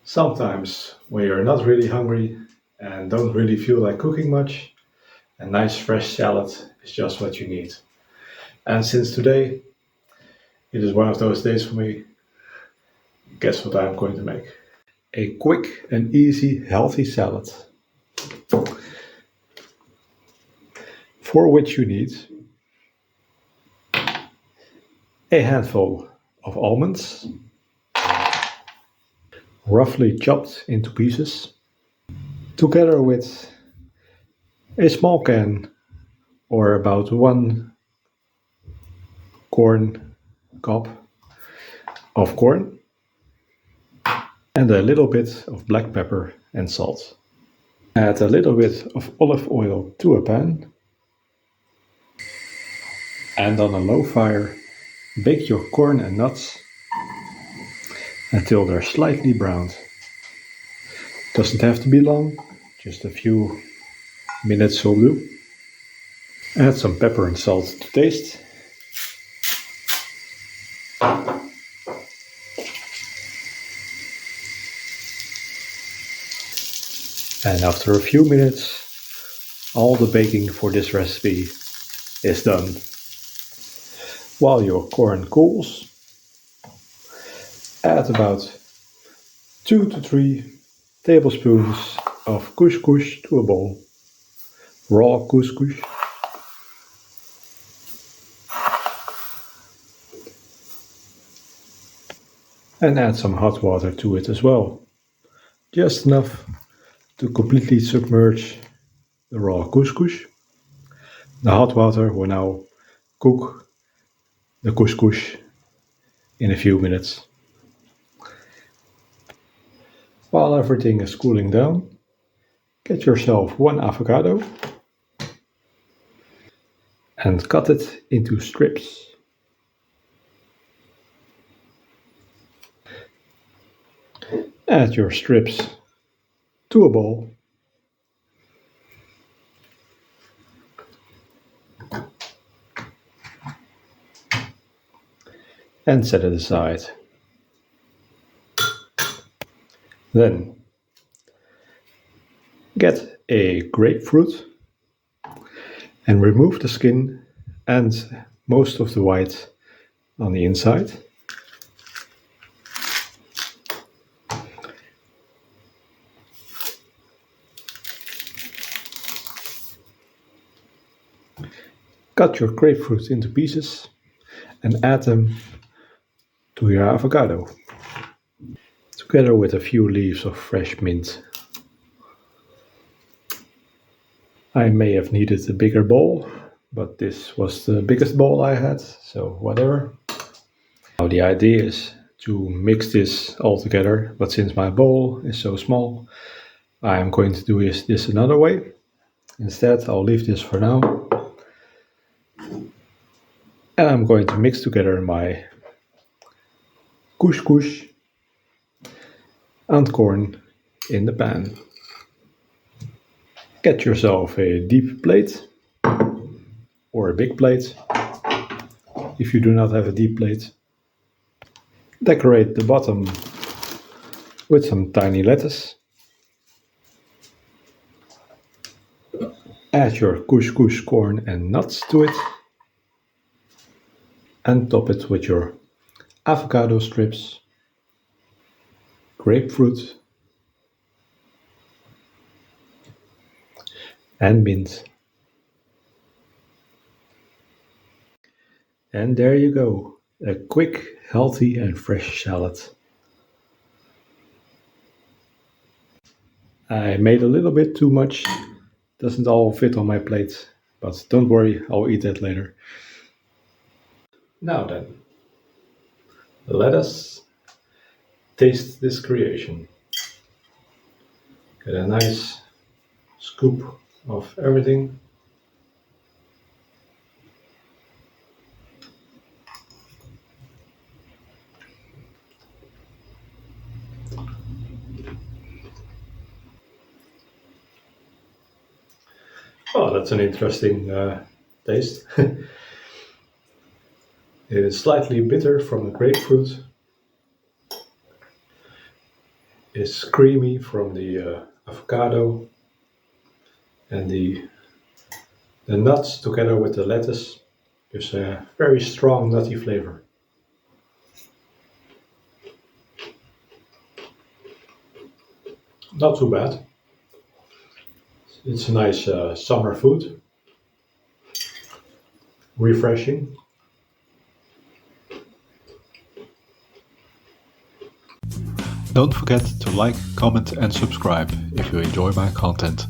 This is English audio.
Sometimes, when you're not really hungry and don't really feel like cooking much, a nice fresh salad is just what you need. And since today it is one of those days for me, guess what I'm going to make? A quick and easy healthy salad, for which you need a handful of almonds, roughly chopped into pieces, together with a small can or about 1 corn cob of corn, and a little bit of black pepper and salt. Add a little bit of olive oil to a pan, and on a low fire bake your corn and nuts until they're slightly browned. Doesn't have to be long, just a few minutes will do. Add some pepper and salt to taste. And after a few minutes, all the baking for this recipe is done. While your corn cools, add about 2 to 3 tablespoons of couscous to a bowl. Raw couscous. And add some hot water to it as well. Just enough to completely submerge the raw couscous. The hot water will now cook the couscous in a few minutes. While everything is cooling down, get yourself 1 avocado and cut it into strips. Add your strips to a bowl. And set it aside. Then get a grapefruit and remove the skin and most of the white on the inside. Cut your grapefruit into pieces and add them to your avocado, together with a few leaves of fresh mint. I may have needed a bigger bowl, but this was the biggest bowl I had, so whatever. Now the idea is to mix this all together, but since my bowl is so small, I am going to do this another way. Instead, I'll leave this for now. And I'm going to mix together my couscous and corn in the pan. Get yourself a deep plate or a big plate if you do not have a deep plate. Decorate the bottom with some tiny lettuce. Add your couscous, corn and nuts to it. And top it with your avocado strips, grapefruit, and mint. And there you go, a quick, healthy and fresh salad. I made a little bit too much, doesn't all fit on my plate, but don't worry, I'll eat that later. Now then, let us taste this creation. Get a nice scoop of everything. Oh, that's an interesting taste. It is slightly bitter from the grapefruit. is creamy from the avocado, and the nuts together with the lettuce gives a very strong nutty flavor. Not too bad. It's a nice summer food, refreshing. Don't forget to like, comment and subscribe if you enjoy my content.